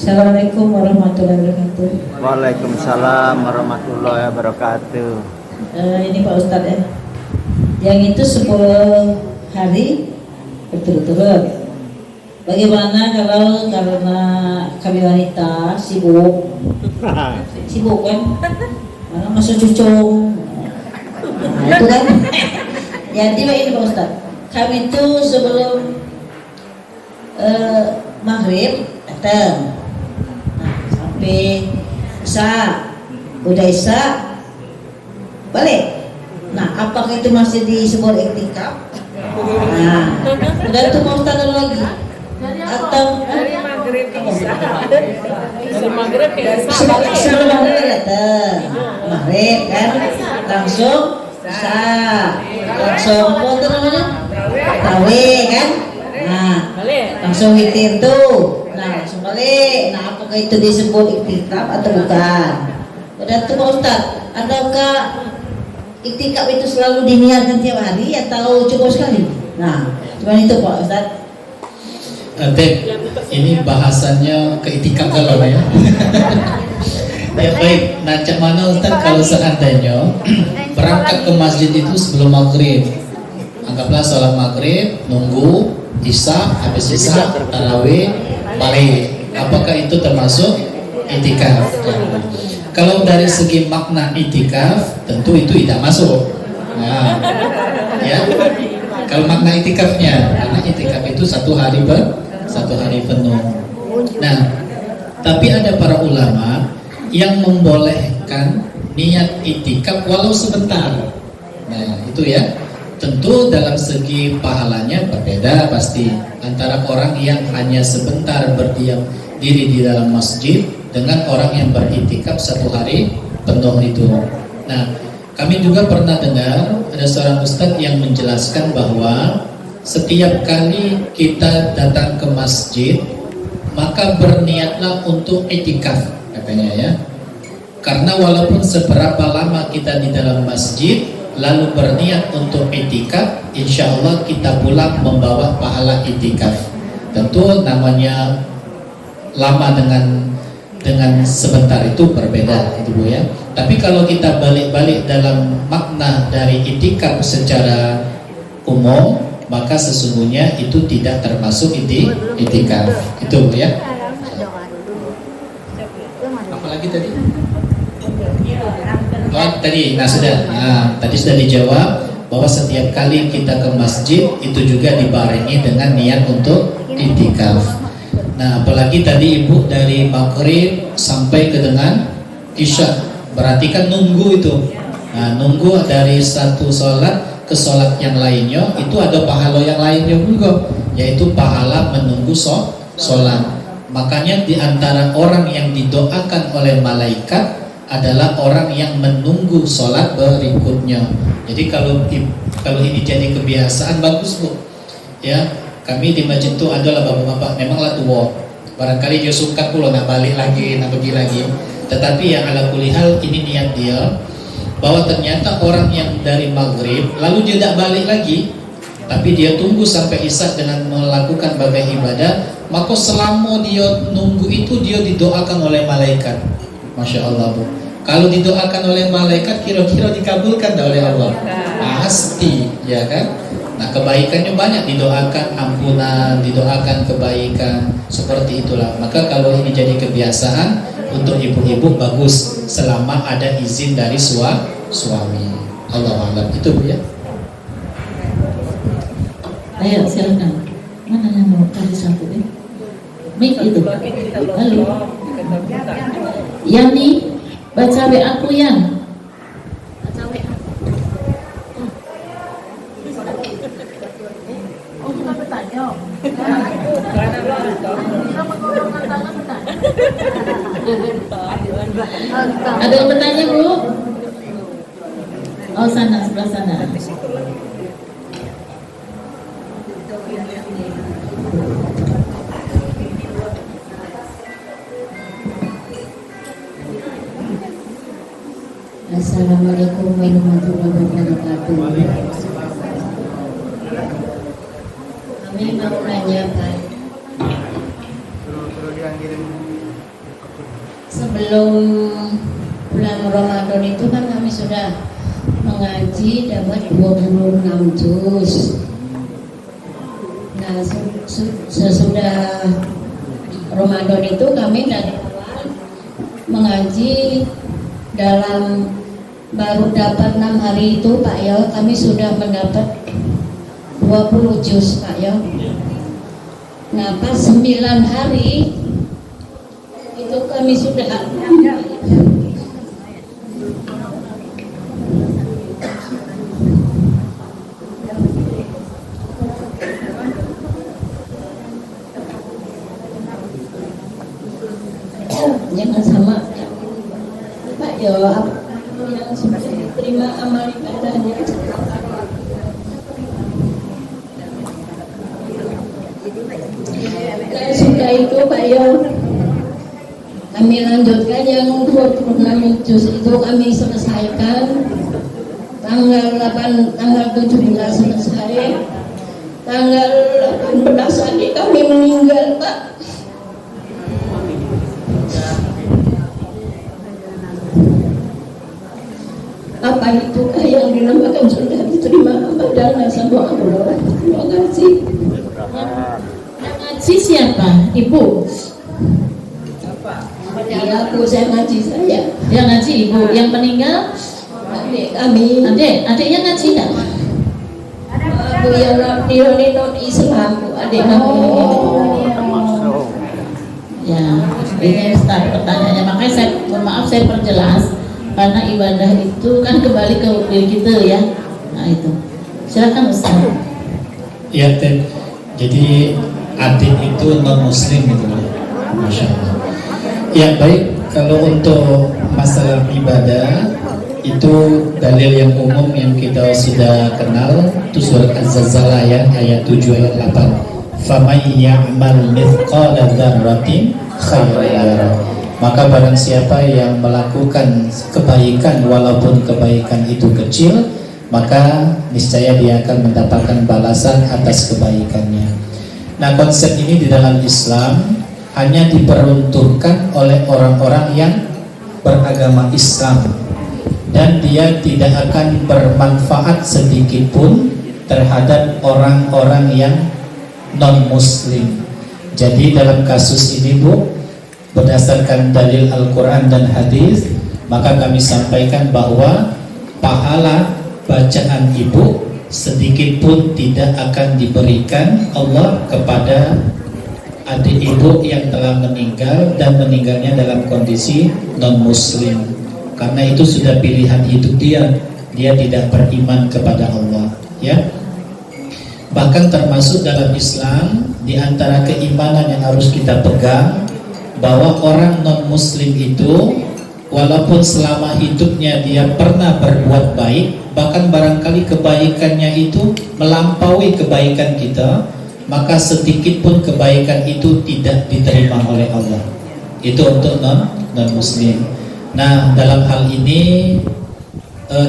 Assalamualaikum warahmatullahi wabarakatuh. Waalaikumsalam warahmatullahi wabarakatuh. Ini Pak Ustadz ya. Yang itu 10 hari berturut-turut. Bagaimana kalau karena kami wanita sibuk kan? Mana masuk cucung. Nah, itu kan. Jadi ini Pak Ustadz. Kami itu sebelum maghrib datang. Sampai Isya, udah Isya balik. Nah, apakah itu masih disebut iktikaf? Nah, udah itu mau Ustaz lagi atau dari maghrib ke Isya, dari maghrib ke Isya balik. sebelum maghrib datang, maghrib kan langsung Isya, langsung apa itu namanya? Tarawih kan? Nah, langsung witir tuh. Nah, langsung balik. Nah, apakah itu disebut iktikaf atau bukan? Udah tuh Pak Ustaz, adakah iktikaf itu selalu diniatkan tiap hari atau cukup sekali? Nah, cuma itu Pak Ustaz. Ini bahasannya keitikaf kalau ya. Ya baik, nah cak mana Ustaz kalau seandainya berangkat ke masjid itu sebelum maghrib, anggaplah sholat maghrib, nunggu Isya, habis Isya tarawih balik, apakah itu termasuk itikaf? Kalau dari segi makna itikaf, tentu itu tidak masuk. Nah, ya. Kalau makna itikafnya, karena itikaf itu satu hari penuh. Nah, tapi ada para ulama yang membolehkan niat itikaf walau sebentar. Nah, itu ya. Tentu dalam segi pahalanya berbeda pasti antara orang yang hanya sebentar berdiam diri di dalam masjid dengan orang yang beritikaf satu hari penuh itu. Nah, kami juga pernah dengar ada seorang ustadz yang menjelaskan bahwa setiap kali kita datang ke masjid maka berniatlah untuk itikaf katanya ya. Karena walaupun seberapa lama kita di dalam masjid lalu berniat untuk itikaf, insya Allah kita pulang membawa pahala itikaf. Tentu namanya lama dengan sebentar itu berbeda, itu Bu ya. Tapi kalau kita balik-balik dalam makna dari itikaf secara umum, maka sesungguhnya itu tidak termasuk itikaf. Itu Bu ya. Apalagi tadi? Oh, tadi, tadi sudah dijawab bahwa setiap kali kita ke masjid itu juga dibarengi dengan niat untuk itikaf. Nah, apalagi tadi Ibu dari maghrib sampai ke dengan Isya, berarti kan nunggu itu. Nah, nunggu dari satu sholat ke sholat yang lainnya itu ada pahala yang lainnya juga, yaitu pahala menunggu sholat. Makanya di antara orang yang didoakan oleh malaikat adalah orang yang menunggu sholat berikutnya. Jadi kalau ini jadi kebiasaan bagus Bu. Ya, kami di masjid itu adalah bapak-bapak memanglah tua. Barangkali dia suka pulang nak balik lagi, nak pergi lagi. Tetapi yang ala kulihal ini niat dia bahwa ternyata orang yang dari maghrib lalu dia tidak balik lagi, tapi dia tunggu sampai Isya dengan melakukan berbagai ibadah, maka selama dia nunggu itu dia didoakan oleh malaikat. Masya Allah Bu. Kalau didoakan oleh malaikat kira-kira dikabulkan oleh Allah? Pasti, ya kan? Nah, kebaikannya banyak, didoakan ampunan, didoakan kebaikan, seperti itulah. Maka kalau ini jadi kebiasaan untuk ibu-ibu bagus selama ada izin dari suami. Allah a'lam. Itu Bu ya. Ayo silakan. Mana yang mau kasih satu ya? Mik itu. Halo. Yani baca WA aku yang. Baca WA. Oh, bukan bertanya. Ada yang bertanya Bu? Oh sana, sebelah sana. Assalamualaikum warahmatullahi wabarakatuh. Kami mau nanya Pak, sebelum bulan Ramadan itu kan kami sudah mengaji dapat 26 juz. Nah, sesudah Ramadan itu kami dari awal mengaji dalam baru dapat 6 hari itu Pak ya, kami sudah mendapat 20 juz Pak ya. Nah, pas 9 hari itu kami sudah jangan sama Pak ya, yang sudah diterima amal ibadahnya. Dan sudah itu Pak ya, kami lanjutkan yang 26 juz itu kami selesaikan tanggal 17 selesai, tanggal 18 hari kami meninggal Pak. Apa itukah yang dinamakan sudah diterima amalnya sama Allah? Terima kasih. Yang ngaji siapa? Ibu? Ya, aku saya ngaji saya. Yang ngaji ibu. Yang meninggal? Adik kami. Adiknya ngaji enggak? Aku yang di non Islam, adik kami. Termasuk. Ya, ini start pertanyaannya. Makanya saya mohon maaf saya perjelas karena ibadah itu kan kembali ke diri kita ya. Nah itu. Silakan Ustaz. Ya, Teh. Jadi adik itu non muslim gitu loh. Masya Allah. Ya baik, kalau untuk masalah ibadah itu dalil yang umum yang kita sudah kenal itu surat Az-Zalzalah ya, ayat 7 ayat 8. Faman ya'mal mithqala dzarratin khairan yarah. Maka barang siapa yang melakukan kebaikan walaupun kebaikan itu kecil, maka niscaya dia akan mendapatkan balasan atas kebaikannya. Nah, konsep ini di dalam Islam hanya diperuntukkan oleh orang-orang yang beragama Islam, dan dia tidak akan bermanfaat sedikit pun terhadap orang-orang yang non-muslim. Jadi dalam kasus ini Bu, berdasarkan dalil Al-Quran dan hadis, maka kami sampaikan bahwa pahala bacaan ibu sedikit pun tidak akan diberikan Allah kepada adik ibu yang telah meninggal dan meninggalnya dalam kondisi non-muslim, karena itu sudah pilihan hidup dia tidak beriman kepada Allah ya. Bahkan termasuk dalam Islam, di antara keimanan yang harus kita pegang, bahwa orang non-muslim itu walaupun selama hidupnya dia pernah berbuat baik, bahkan barangkali kebaikannya itu melampaui kebaikan kita, maka sedikit pun kebaikan itu tidak diterima oleh Allah. Itu untuk non-muslim. Nah, dalam hal ini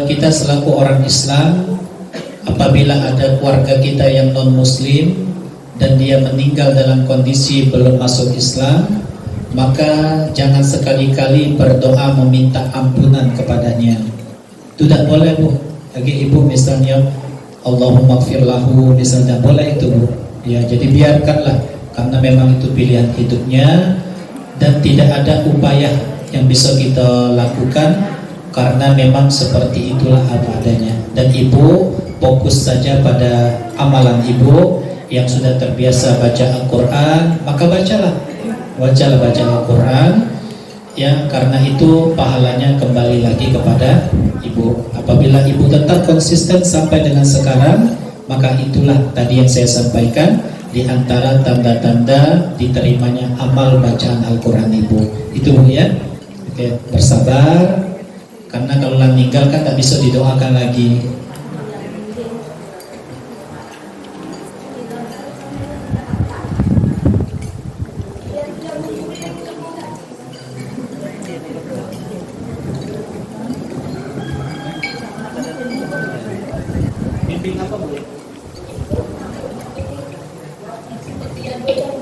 kita selaku orang Islam, apabila ada keluarga kita yang non-muslim dan dia meninggal dalam kondisi belum masuk Islam, maka jangan sekali-kali berdoa meminta ampunan kepadanya. Itu tidak boleh Bu. Bagi ibu misalnya Allahumma gfir lahu, misalnya boleh itu Bu. Ya, jadi biarkanlah, karena memang itu pilihan hidupnya dan tidak ada upaya yang bisa kita lakukan, karena memang seperti itulah apa adanya. Dan ibu fokus saja pada amalan ibu yang sudah terbiasa baca Al-Quran, maka bacalah baca Al-Quran ya, karena itu pahalanya kembali lagi kepada ibu. Apabila ibu tetap konsisten sampai dengan sekarang, maka itulah tadi yang saya sampaikan, di antara tanda-tanda diterimanya amal bacaan Al-Quran ibu. Itu Bu ya. Oke, bersabar, karena kalau meninggal kan tak bisa didoakan lagi.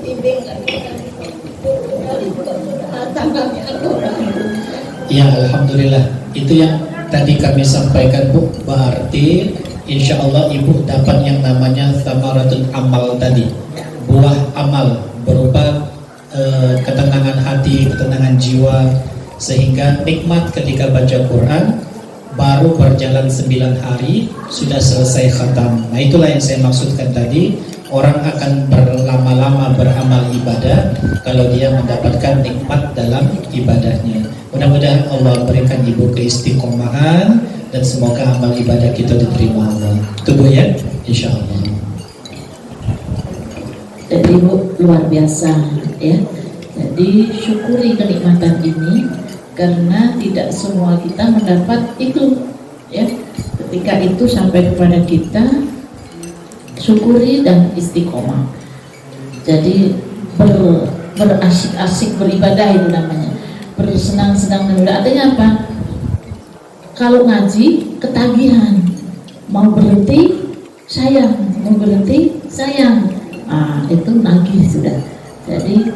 Bimbing kami, datang kami Al-Quran. Ya, alhamdulillah. Itu yang tadi kami sampaikan, Bu. Berarti insya Allah Ibu dapat yang namanya thamaratul amal tadi, buah amal berupa ketenangan hati, ketenangan jiwa, sehingga nikmat ketika baca Quran. Baru berjalan 9 hari sudah selesai khatam. Nah, itulah yang saya maksudkan tadi. Orang akan berlama-lama beramal ibadah kalau dia mendapatkan nikmat dalam ibadahnya. Mudah-mudahan Allah berikan Ibu keistiqomahan dan semoga amal ibadah kita diterima Allah. Itu Bu ya, insya Allah. Jadi Bu, luar biasa ya. Jadi syukuri kenikmatan ini karena tidak semua kita mendapat itu ya. Ketika itu sampai kepada kita, syukuri dan istiqomah. Jadi berasik-asik beribadah itu namanya. Bersenang-senang dan artinya apa? Kalau ngaji ketagihan, mau berhenti sayang, mau berhenti sayang. Itu nagih sudah. Jadi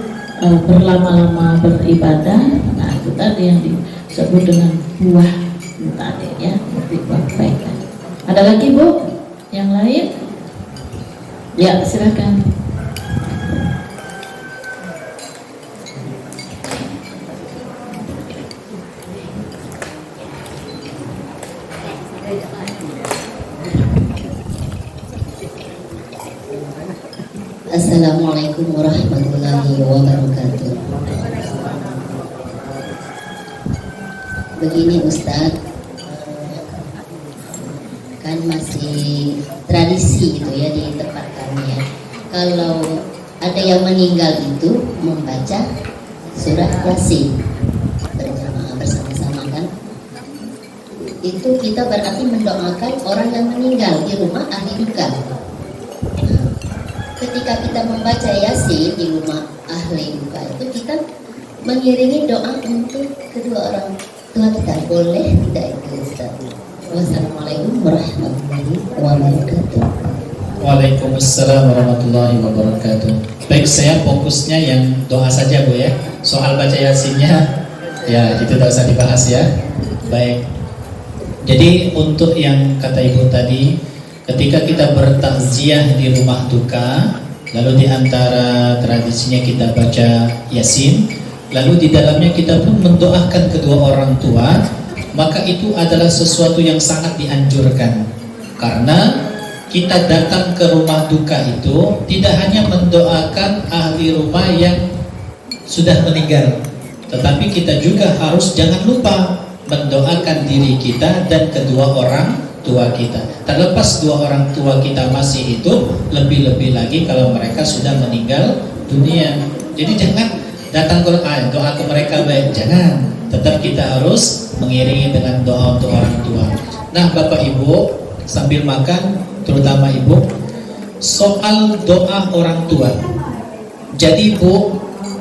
berlama-lama beribadah, nah itu tadi yang disebut dengan buah tadi ya, seperti buah kebaikan. Ada lagi Bu? Yang lain? Ya, silakan. Assalamualaikum warahmatullahi wabarakatuh. Begini Ustadz, kan masih tradisi gitu ya di tempat kami ya. Kalau ada yang meninggal itu membaca surat Yasin berjamaah bersama-sama kan. Itu kita berarti mendoakan orang yang meninggal di rumah ahli duka. Ketika kita membaca Yasin di rumah ahli duka itu kita mengiringi doa untuk kedua orang tua kita, boleh tidak itu Ustaz? Wassalamualaikum warahmatullahi wabarakatuh. Waalaikumsalam warahmatullahi wabarakatuh. Baik, saya fokusnya yang doa saja Bu ya. Soal baca Yasinnya ya itu tidak usah dibahas ya. Baik. Jadi untuk yang kata Ibu tadi, ketika kita bertakziah di rumah duka, lalu di antara tradisinya kita baca Yasin, lalu di dalamnya kita pun mendoakan kedua orang tua, maka itu adalah sesuatu yang sangat dianjurkan. Karena kita datang ke rumah duka itu tidak hanya mendoakan ahli rumah yang sudah meninggal, tetapi kita juga harus jangan lupa mendoakan diri kita dan kedua orang tua kita. Terlepas dua orang tua kita masih hidup, lebih-lebih lagi kalau mereka sudah meninggal dunia. Jadi jangan datang ke doa ke mereka baik, jangan. Tetap kita harus mengiringi dengan doa untuk orang tua. Nah, Bapak Ibu sambil makan, terutama Ibu, soal doa orang tua. Jadi Bu,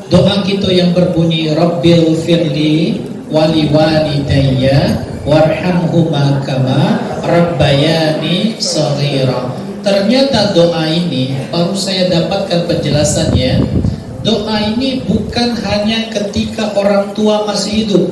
doa kita yang berbunyi Rabbil firli wali walidayya warhamhuma kama rabbayani shaghira. Ternyata doa ini baru saya dapatkan penjelasannya. Doa ini bukan hanya ketika orang tua masih hidup,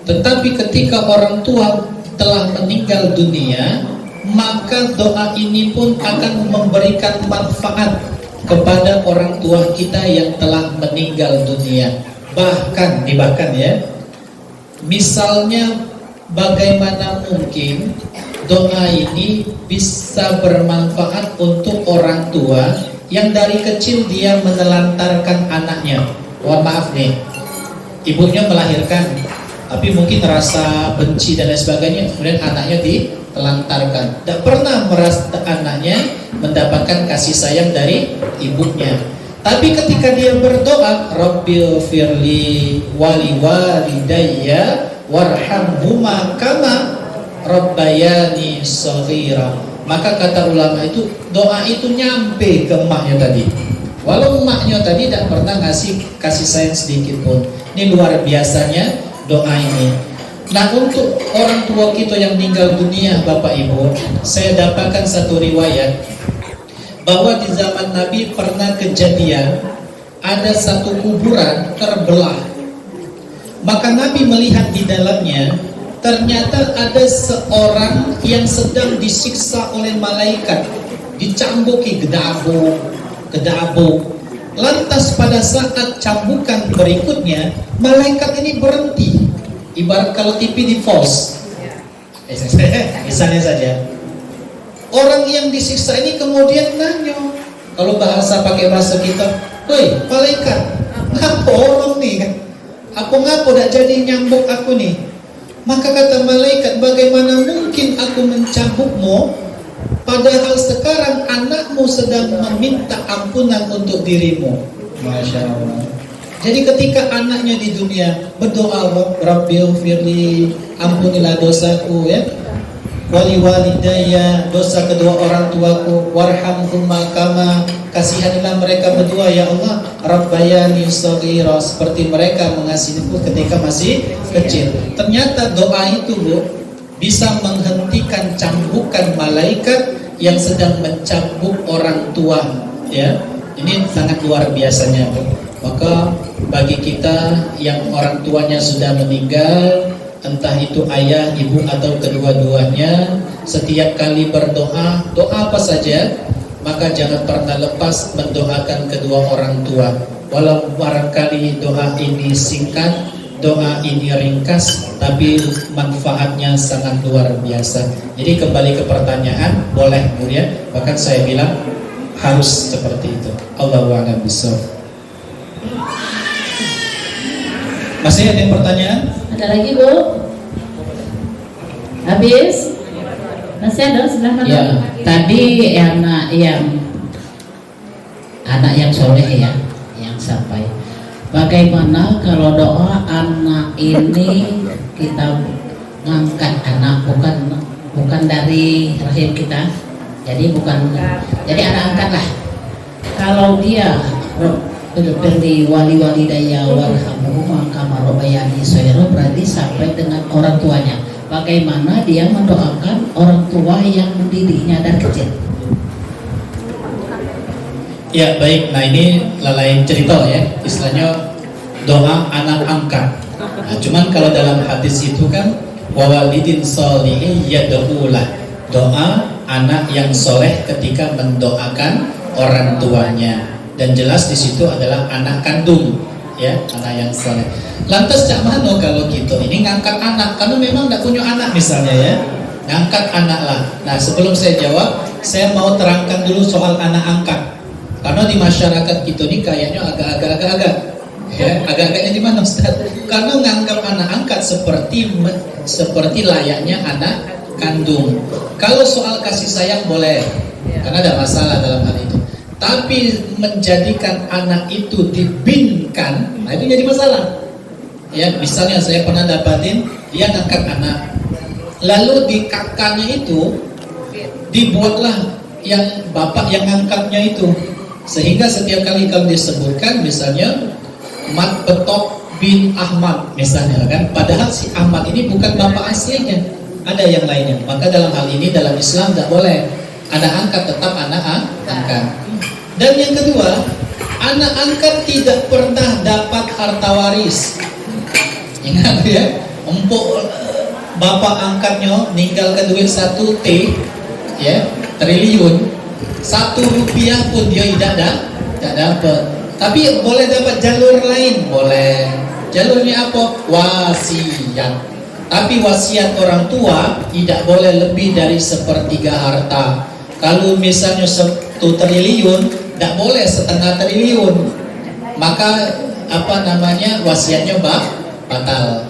tetapi ketika orang tua telah meninggal dunia, maka doa ini pun akan memberikan manfaat kepada orang tua kita yang telah meninggal dunia. Bahkan ya, misalnya bagaimana mungkin doa ini bisa bermanfaat untuk orang tua yang dari kecil dia menelantarkan anaknya. Mohon maaf nih, ibunya melahirkan, tapi mungkin rasa benci dan lain sebagainya, kemudian anaknya ditelantarkan. Tidak pernah merasa anaknya mendapatkan kasih sayang dari ibunya. Tapi ketika dia berdoa, Rabbil firli wali walidayya warhamhuma kama rabbayani shaghira, maka kata ulama itu doa itu nyampe ke emaknya tadi. Walau emaknya tadi tidak pernah ngasih kasih sayang sedikit pun. Ini luar biasanya doa ini. Nah, untuk orang tua kita yang meninggal dunia, Bapak Ibu, saya dapatkan satu riwayat bahwa di zaman Nabi pernah kejadian ada satu kuburan terbelah. Maka Nabi melihat di dalamnya ternyata ada seorang yang sedang disiksa oleh malaikat, dicambuki gedabuk. Lantas pada saat cambukan berikutnya, malaikat ini berhenti. Ibarat kalau TV di pause. Misalnya saja. Orang yang disiksa ini kemudian nanya, kalau pakai bahasa kita, "Woi, malaikat, ngapa orang nih kan? Apa ngapa dak jadi nyambuk aku nih?" Maka kata malaikat, "Bagaimana mungkin aku mencambukmu? Padahal sekarang anakmu sedang meminta ampunan untuk dirimu." Masya Allah. Jadi ketika anaknya di dunia berdoa, "Rabbighfirli, ampunilah dosaku ya. Wali walidayya, dosa kedua orang tuaku, warhamhuma kama, kasihanilah mereka berdua ya Allah, rabbayani shaghira, seperti mereka mengasihiku ketika masih kecil." Ternyata doa itu, Bu, bisa menghentikan cambukan malaikat yang sedang mencambuk orang tua, ya. Ini sangat luar biasanya, Bu. Maka bagi kita yang orang tuanya sudah meninggal, entah itu ayah, ibu atau kedua-duanya, setiap kali berdoa, doa apa saja, maka jangan pernah lepas mendoakan kedua orang tua. Walau barangkali doa ini singkat, doa ini ringkas, tapi manfaatnya sangat luar biasa. Jadi kembali ke pertanyaan, boleh Bu ya, bahkan saya bilang harus seperti itu. Allahu a'lam bishawab. Masih ada yang pertanyaan? Ada lagi, Bu? Habis? Masih ada sebelah mana? Ya, tadi anak yang soleh ya, yang sampai. Bagaimana kalau doa anak ini kita ngangkat anak bukan dari rahim kita, jadi anak angkat lah. Kalau dia beri wali daya warhamuhuma kama rabbayani shaghira, berarti sampai dengan orang tuanya. Bagaimana dia mendoakan orang tua yang mendidiknya dari kecil? Ya baik, nah ini lain cerita ya, istilahnya doa anak angkat. Nah, cuman kalau dalam hadis itu kan wawalidin sholihin yad'ulah, doa anak yang soleh ketika mendoakan orang tuanya. Dan jelas di situ adalah anak kandung, ya, anak yang soleh. Lantas cak mano kalau gitu ini ngangkat anak, karena memang tidak punya anak misalnya ya, ngangkat anak lah. Nah sebelum saya jawab, saya mau terangkan dulu soal anak angkat, karena di masyarakat kita ini kayaknya agak-agak ya, agak-agaknya di mana Ustaz? Karena ngangkat anak angkat seperti layaknya anak kandung. Kalau soal kasih sayang boleh, karena ada masalah dalam hal itu. Tapi menjadikan anak itu dibinkan, nah itu jadi masalah. Ya, misalnya saya pernah dapatin dia ngangkat anak, lalu di kakaknya itu dibuatlah yang bapak yang ngangkatnya itu, sehingga setiap kali kalau disebutkan misalnya Mat Betok bin Ahmad misalnya kan, padahal si Ahmad ini bukan bapak aslinya, ada yang lainnya. Maka dalam hal ini dalam Islam tidak boleh, anak angkat tetap anak angkat. Dan yang kedua, anak angkat tidak pernah dapat harta waris. Ingat ya, empuk bapak angkatnya ninggalkan duit 1 triliun, 1 rupiah pun dia tidak dapat. Tapi boleh dapat jalur lain, boleh. Jalurnya apa? Wasiat. Tapi wasiat orang tua tidak boleh lebih dari 1/3 harta. Kalau misalnya 1 triliun, tidak boleh 1/2 triliun. Maka wasiatnya batal.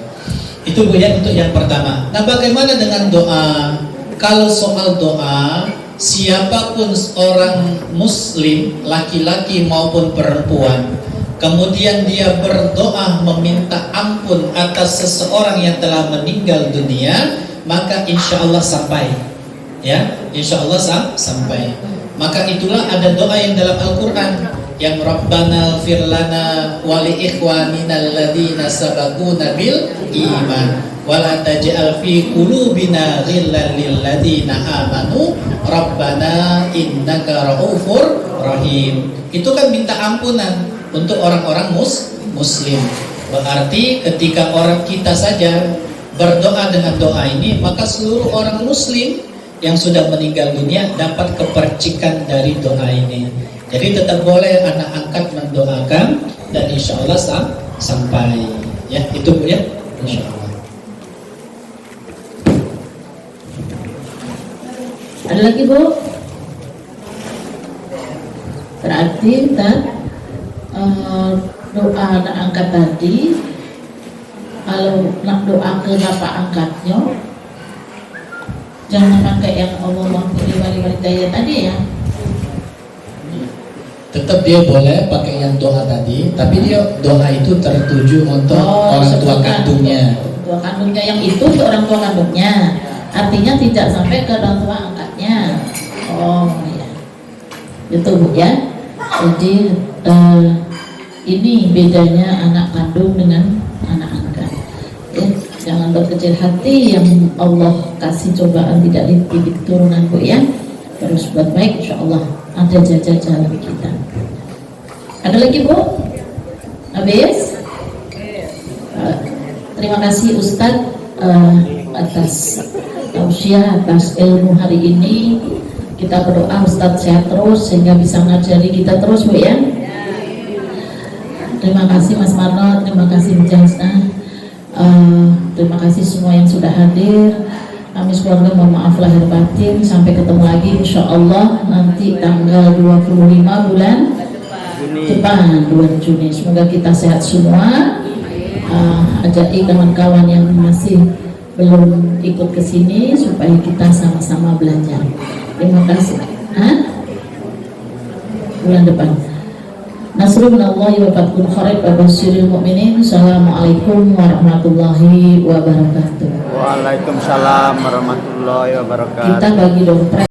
Itu Bu ya, untuk yang pertama. Nah bagaimana dengan doa? Kalau soal doa, siapapun orang muslim, laki-laki maupun perempuan, kemudian dia berdoa meminta ampun atas seseorang yang telah meninggal dunia, maka insya Allah sampai. Ya, insya Allah sampai. Maka itulah ada doa yang dalam Al-Quran, yang Rabbana ighfir lana wa li ikhwanina alladhina sabaquna bil iman wa la taj'al fi qulubina ghillan lil ladzina amanu Rabbana innaka raufur rahim. Itu kan minta ampunan untuk orang-orang muslim. Berarti ketika orang kita saja berdoa dengan doa ini, maka seluruh orang muslim yang sudah meninggal dunia dapat kepercikan dari doa ini. Jadi tetap boleh anak angkat mendoakan dan insya Allah sampai ya, itu Bu ya, insya Allah. Ada lagi Bu? Berarti doa anak angkat tadi, kalau nak doa ke bapak angkatnya, jangan pakai yang Allah wali daya tadi ya. Tetap dia boleh pakai yang doa tadi, tapi dia doa itu tertuju untuk orang tua kandungnya. Tua kandungnya yang itu untuk orang tua kandungnya, artinya tidak sampai ke orang tua angkatnya. Oh ya, itu Bu ya. Jadi ini bedanya anak kandung dengan anak angkat. Ya, jangan berkecil hati, yang Allah kasih cobaan tidak dididik turunan Bu ya. Terus buat baik, insya Allah ada jalan kita. Ada lagi Bu? Habis? Terima kasih Ustadz atas tausiah, atas ilmu hari ini. Kita berdoa Ustadz sehat terus sehingga bisa ngajari kita terus Bu ya. Terima kasih Mas Marno, terima kasih Bu Jasna, terima kasih semua yang sudah hadir. Kami keluarga mohon maaf lahir batin. Sampai ketemu lagi insya Allah nanti tanggal 25 bulan depan, 2 Juni. Semoga kita sehat semua. Ajaki kawan-kawan yang masih belum ikut ke sini supaya kita sama-sama belajar. Terima kasih. Bulan depan. Nasrul minallahi wa fathun qarib wa basyiril mu'minin. Assalamualaikum warahmatullahi wabarakatuh. Waalaikumsalam warahmatullahi wabarakatuh. Kita bagi dompet.